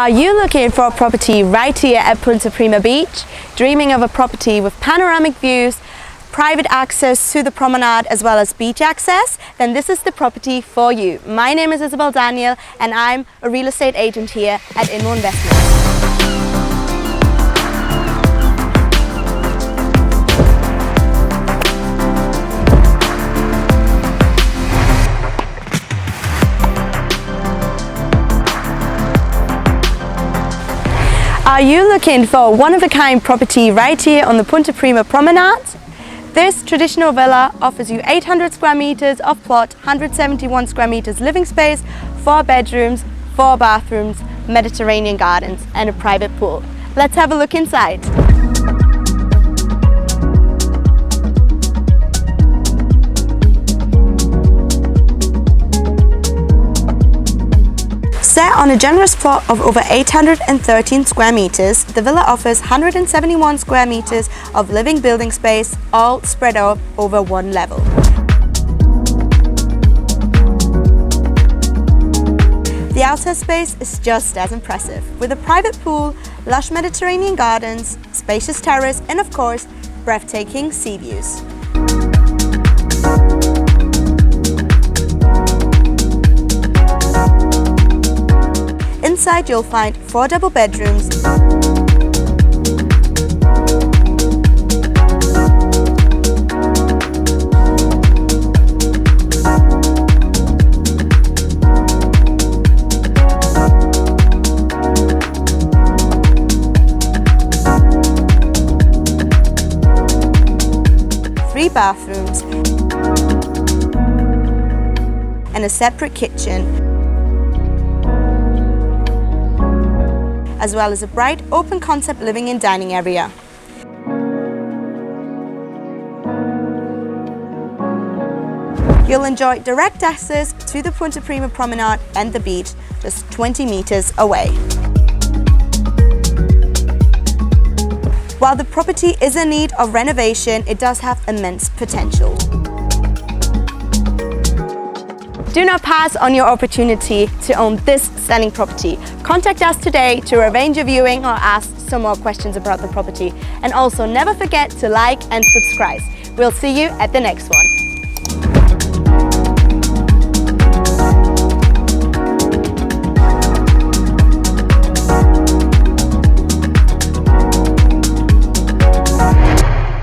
Are you looking for a property right here at Punta Prima Beach? Dreaming of a property with panoramic views, private access to the promenade as well as beach access? Then this is the property for you. My name is Isabel Daniel and I'm a real estate agent here at Inmo Investments. Are you looking for a one-of-a-kind property right here on the Punta Prima Promenade? This traditional villa offers you 800 square meters of plot, 171 square meters living space, 4 bedrooms, 4 bathrooms, Mediterranean gardens and a private pool. Let's have a look inside. Set on a generous plot of over 813 square meters, the villa offers 171 square meters of living building space, all spread out over one level. The outer space is just as impressive, with a private pool, lush Mediterranean gardens, spacious terrace, and of course, breathtaking sea views. Inside you'll find 4 double bedrooms, three bathrooms, and a separate kitchen, as well as a bright, open concept living and dining area. You'll enjoy direct access to the Punta Prima Promenade and the beach, just 20 meters away. While the property is in need of renovation, it does have immense potential. Do not pass on your opportunity to own this stunning property. Contact us today to arrange a viewing or ask some more questions about the property. And also never forget to like and subscribe. We'll see you at the next one.